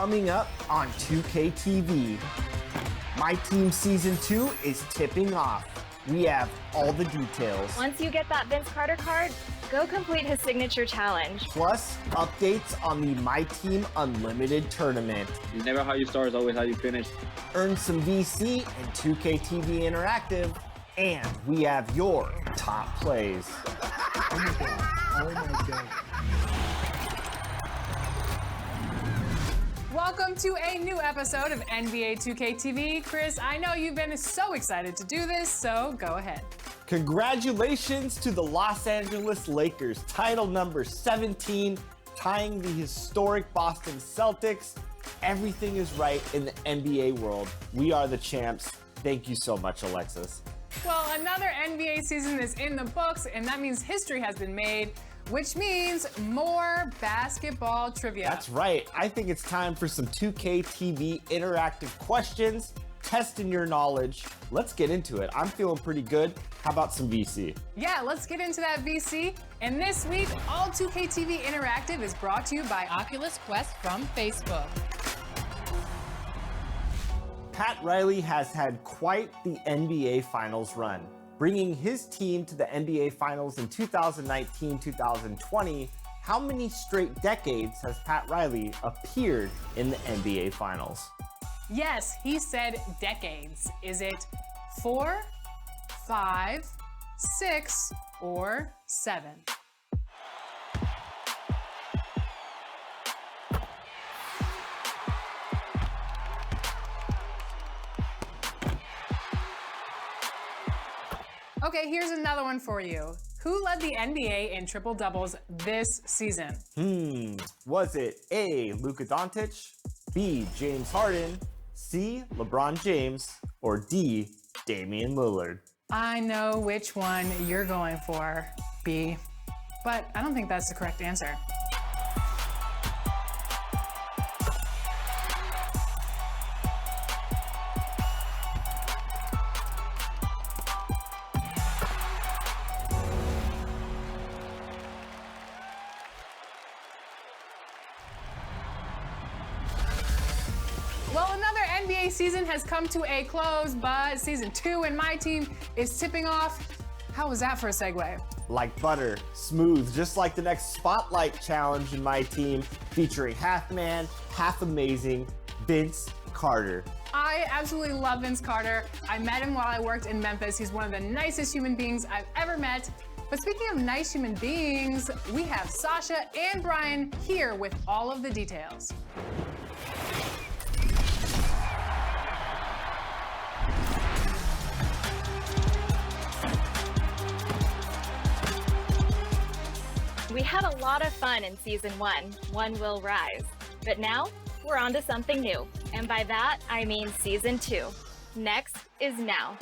coming up on 2K TV. My Team Season 2 is tipping off. We have all the details. Once you get that Vince Carter card, go complete his signature challenge. Plus, updates on the My Team Unlimited tournament. It's never how you start, it's always how you finish. Earn some VC and 2K TV Interactive. And we have your top plays. Oh my God. Oh my God. Welcome to a new episode of NBA 2K TV. Chris, I know you've been so excited to do this, so go ahead. Congratulations to the Los Angeles Lakers, title number 17, tying the historic Boston Celtics. Everything is right in the NBA world. We are the champs. Thank you so much, Alexis. Well, another NBA season is in the books, and that means history has been made, which means more basketball trivia. That's right. I think it's time for some 2K TV interactive questions, testing your knowledge. Let's get into it. I'm feeling pretty good. How about some VC? Yeah, let's get into that VC. And this week, all 2K TV Interactive is brought to you by Oculus Quest from Facebook. Pat Riley has had quite the NBA Finals run, bringing his team to the NBA Finals in 2019-2020. How many straight decades has Pat Riley appeared in the NBA Finals? Yes, he said decades. Is it 4, 5, 6, or 7? Okay, here's another one for you. Who led the NBA in triple doubles this season? Was it A, Luka Doncic, B, James Harden, C, LeBron James, or D, Damian Lillard? I know which one you're going for, B, but I don't think that's the correct answer. Well, another NBA season has come to a close, but season 2 in My Team is tipping off. How was that for a segue? Like butter, smooth, just like the next Spotlight Challenge in My Team, featuring half man, half amazing, Vince Carter. I absolutely love Vince Carter. I met him while I worked in Memphis. He's one of the nicest human beings I've ever met. But speaking of nice human beings, we have Sasha and Brian here with all of the details. We had a lot of fun in season 1, One Will Rise. But now, we're on to something new. And by that, I mean season 2. Next is now.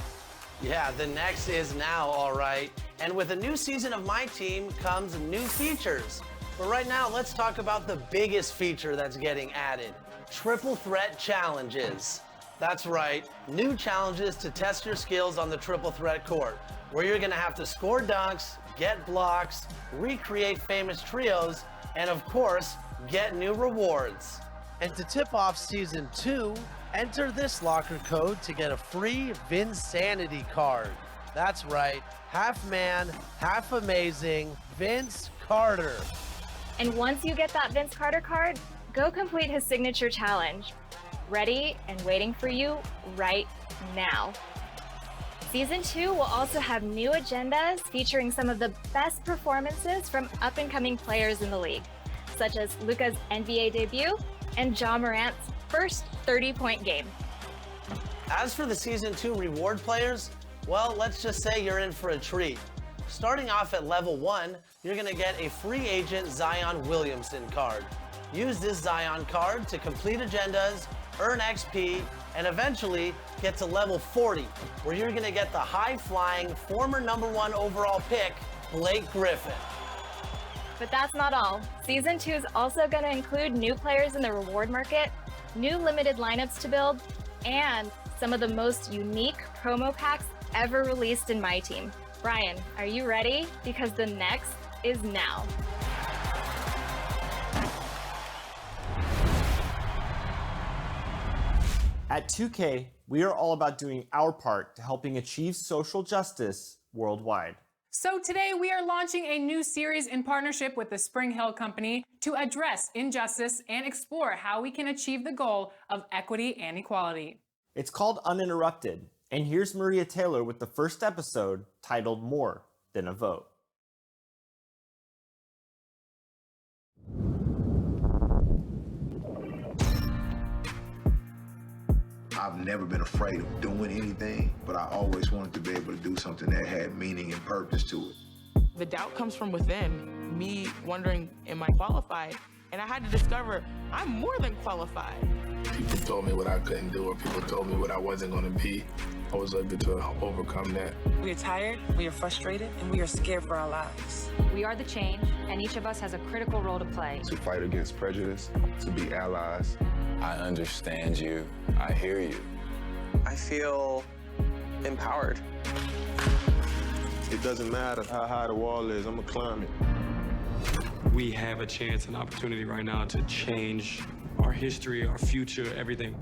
Yeah, the next is now, all right. And with a new season of My Team comes new features. But right now, let's talk about the biggest feature that's getting added. Triple threat challenges. That's right, new challenges to test your skills on the triple threat court, where you're gonna have to score dunks, get blocks, recreate famous trios, and of course, get new rewards. And to tip off season 2, enter this locker code to get a free Vinsanity card. That's right, half man, half amazing, Vince Carter. And once you get that Vince Carter card, go complete his signature challenge. Ready and waiting for you right now. Season 2 will also have new agendas featuring some of the best performances from up-and-coming players in the league, such as Luka's NBA debut and Ja Morant's first 30-point game. As for the season 2 reward players, well, let's just say you're in for a treat. Starting off at level 1, you're gonna get a free agent Zion Williamson card. Use this Zion card to complete agendas, earn XP, and eventually get to level 40, where you're gonna get the high-flying former #1 overall pick, Blake Griffin. But that's not all. Season 2 is also going to include new players in the reward market, new limited lineups to build, and some of the most unique promo packs ever released in My Team. Brian, are you ready? Because the next is now. At 2K, we are all about doing our part to helping achieve social justice worldwide. So today we are launching a new series in partnership with the Spring Hill Company to address injustice and explore how we can achieve the goal of equity and equality. It's called Uninterrupted, and here's Maria Taylor with the first episode titled More Than a Vote. I've never been afraid of doing anything, but I always wanted to be able to do something that had meaning and purpose to it. The doubt comes from within, me wondering, am I qualified? And I had to discover I'm more than qualified. People told me what I couldn't do, or people told me what I wasn't going to be. I was able to overcome that. We are tired, we are frustrated, and we are scared for our lives. We are the change, and each of us has a critical role to play. To fight against prejudice, to be allies. I understand you. I hear you. I feel empowered. It doesn't matter how high the wall is, I'm gonna climb it. We have a chance, an opportunity right now to change our history, our future, everything.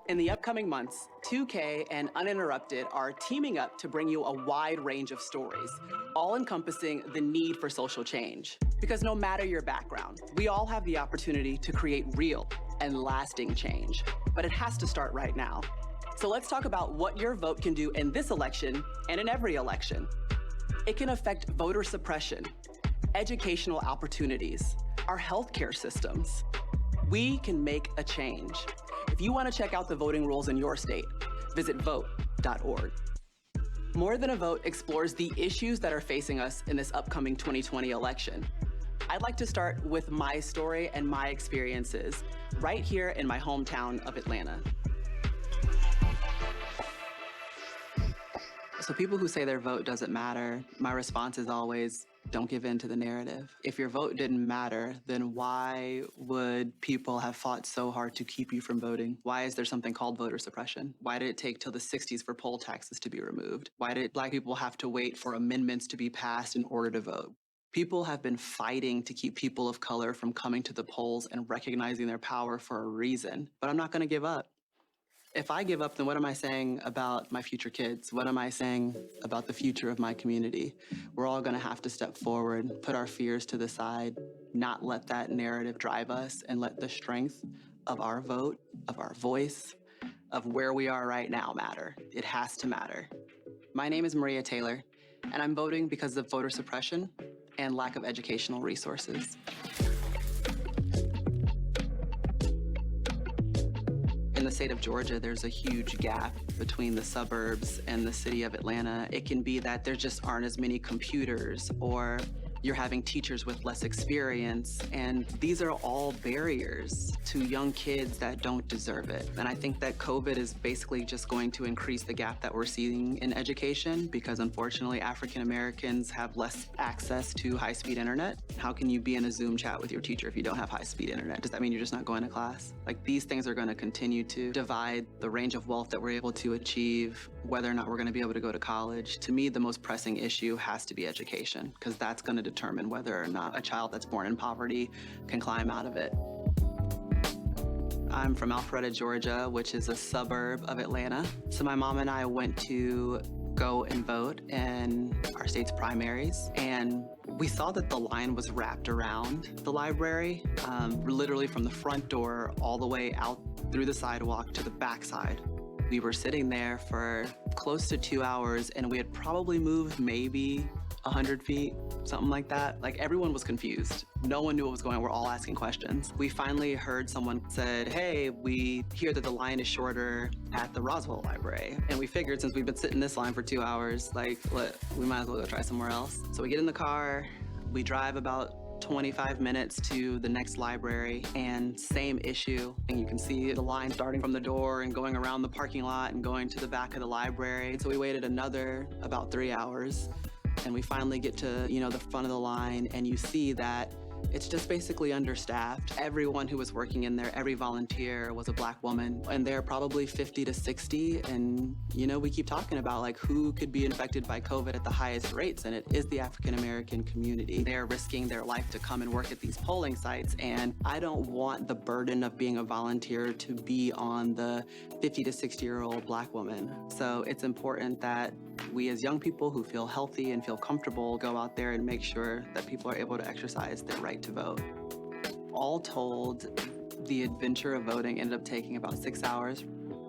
In the upcoming months, 2K and Uninterrupted are teaming up to bring you a wide range of stories, all encompassing the need for social change. Because no matter your background, we all have the opportunity to create real and lasting change. But it has to start right now. So let's talk about what your vote can do in this election and in every election. It can affect voter suppression, educational opportunities, our healthcare systems. We can make a change. If you want to check out the voting rules in your state, visit vote.org. More Than a Vote explores the issues that are facing us in this upcoming 2020 election. I'd like to start with my story and my experiences right here in my hometown of Atlanta. So people who say their vote doesn't matter, my response is always, don't give in to the narrative. If your vote didn't matter, then why would people have fought so hard to keep you from voting? Why is there something called voter suppression? Why did it take till the 60s for poll taxes to be removed? Why did Black people have to wait for amendments to be passed in order to vote? People have been fighting to keep people of color from coming to the polls and recognizing their power for a reason, but I'm not gonna give up. If I give up, then what am I saying about my future kids? What am I saying about the future of my community? We're all gonna have to step forward, put our fears to the side, not let that narrative drive us, and let the strength of our vote, of our voice, of where we are right now matter. It has to matter. My name is Maria Taylor, and I'm voting because of voter suppression and lack of educational resources. In the state of Georgia, there's a huge gap between the suburbs and the city of Atlanta. It can be that there just aren't as many computers, or you're having teachers with less experience, and these are all barriers to young kids that don't deserve it. And I think that COVID is basically just going to increase the gap that we're seeing in education, because unfortunately African Americans have less access to high-speed internet. How can you be in a Zoom chat with your teacher if you don't have high-speed internet? Does that mean you're just not going to class? Like, these things are going to continue to divide the range of wealth that we're able to achieve, whether or not we're going to be able to go to college. To me, the most pressing issue has to be education, because that's going to determine whether or not a child that's born in poverty can climb out of it. I'm from Alpharetta, Georgia, which is a suburb of Atlanta. So my mom and I went to go and vote in our state's primaries, and we saw that the line was wrapped around the library, literally from the front door all the way out through the sidewalk to the backside. We were sitting there for close to 2 hours, and we had probably moved maybe 100 feet, something like that. Like, everyone was confused. No one knew what was going on. We're all asking questions. We finally heard someone said, hey, we hear that the line is shorter at the Roswell Library. And we figured, since we've been sitting in this line for 2 hours, like, we might as well go try somewhere else. So we get in the car, we drive about 25 minutes to the next library, and same issue. And you can see the line starting from the door and going around the parking lot and going to the back of the library. So we waited another about 3 hours, and we finally get to, the front of the line, and you see that It's just basically understaffed. Everyone who was working in there, every volunteer was a Black woman, and they're probably 50 to 60. And, you know, we keep talking about like who could be infected by COVID at the highest rates, and it is the African American community. They're risking their life to come and work at these polling sites, and I don't want the burden of being a volunteer to be on the 50 to 60-year-old Black woman. So it's important that we as young people who feel healthy and feel comfortable go out there and make sure that people are able to exercise their right to vote. All told, the adventure of voting ended up taking about 6 hours.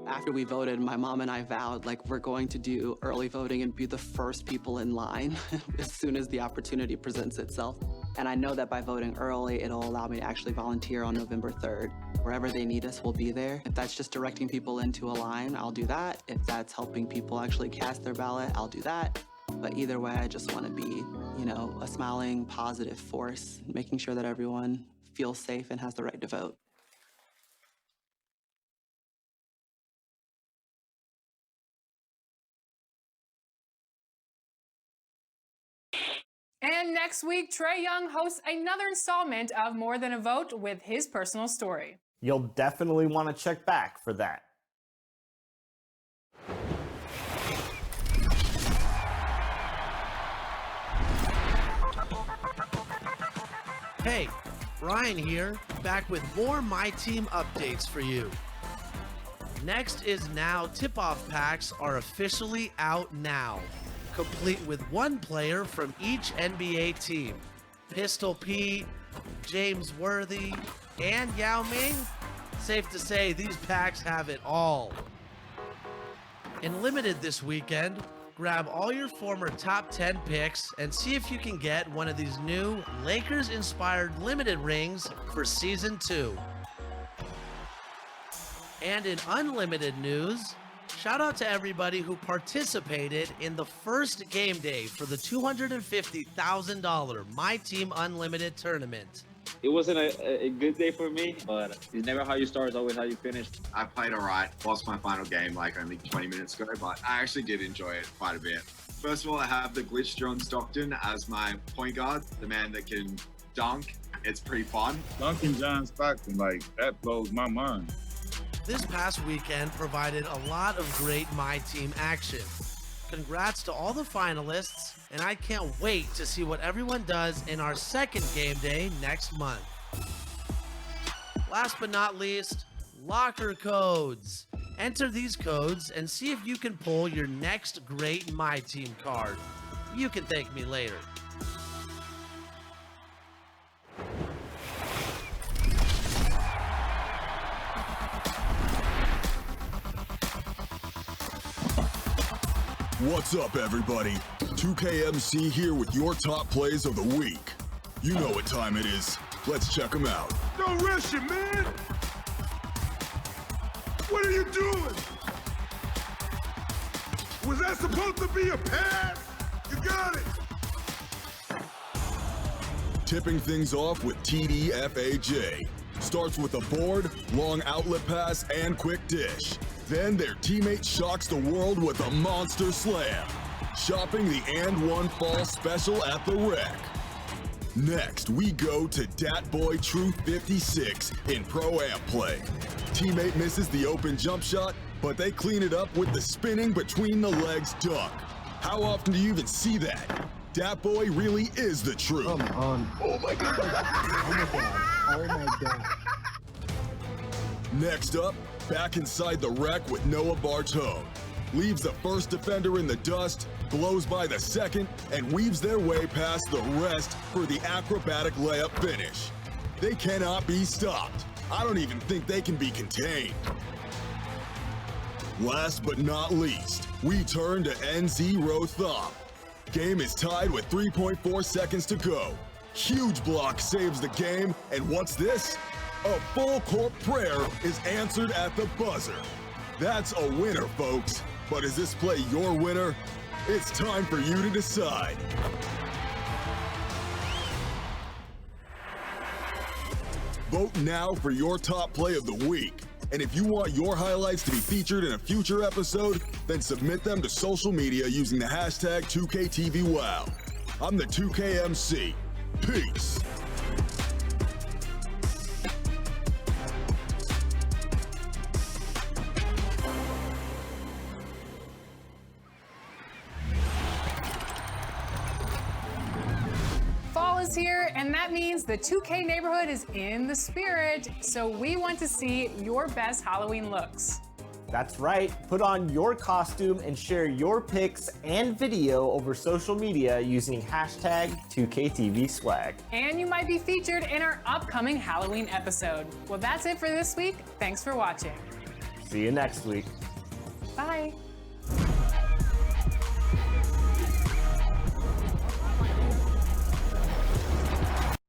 After we voted, my mom and I vowed like we're going to do early voting and be the first people in line as soon as the opportunity presents itself. And I know that by voting early, it'll allow me to actually volunteer on November 3rd. Wherever they need us, we'll be there. If that's just directing people into a line, I'll do that. If that's helping people actually cast their ballot, I'll do that. But either way, I just want to be, you know, a smiling, positive force, making sure that everyone feels safe and has the right to vote. And next week, Trae Young hosts another installment of More Than a Vote with his personal story. You'll definitely want to check back for that. Hey, Brian here, back with more My Team updates for you. Next is Now tip-off packs are officially out now, complete with one player from each NBA team. Pistol Pete, James Worthy, and Yao Ming. Safe to say these packs have it all. In Limited this weekend, grab all your former top 10 picks and see if you can get one of these new Lakers-inspired Limited rings for Season 2. And in Unlimited news, shout out to everybody who participated in the first game day for the $250,000 My Team Unlimited tournament. It wasn't a good day for me, but it's never how you start, it's always how you finish. I played all right. Lost my final game like only 20 minutes ago, but I actually did enjoy it quite a bit. First of all, I have the glitch John Stockton as my point guard, the man that can dunk. It's pretty fun. Dunking John Stockton, like, that blows my mind. This past weekend provided a lot of great My Team action. Congrats to all the finalists, and I can't wait to see what everyone does in our second game day next month. Last but not least, locker codes. Enter these codes and see if you can pull your next great My Team card. You can thank me later. What's up, everybody? 2KMC here with your top plays of the week. You know what time it is. Let's check them out. Don't rush it, man! What are you doing? Was that supposed to be a pass? You got it! Tipping things off with TDFAJ. Starts with a board, long outlet pass, and quick dish. Then their teammate shocks the world with a monster slam. Shopping the and one fall special at the Rec. Next, we go to Dat Boy Truth 56 in Pro-Am play. Teammate misses the open jump shot, but they clean it up with the spinning between the legs dunk. How often do you even see that? Dat Boy really is the truth. Come on. Oh my God. Oh my God. Oh my God. Next up, back inside the Rec with Noah Bartone. Leaves the first defender in the dust, blows by the second, and weaves their way past the rest for the acrobatic layup finish. They cannot be stopped. I don't even think they can be contained. Last but not least, we turn to NZ Rothop. Game is tied with 3.4 seconds to go. Huge block saves the game, and what's this? A full court prayer is answered at the buzzer. That's a winner, folks. But is this play your winner? It's time for you to decide. Vote now for your top play of the week. And if you want your highlights to be featured in a future episode, then submit them to social media using the hashtag 2KTVWow. I'm the 2KMC. Peace. is here, and that means the 2K neighborhood is in the spirit. So we want to see your best Halloween looks. That's right. Put on your costume and share your pics and video over social media using hashtag 2KTVSwag. And you might be featured in our upcoming Halloween episode. Well, that's it for this week. Thanks for watching. See you next week. Bye.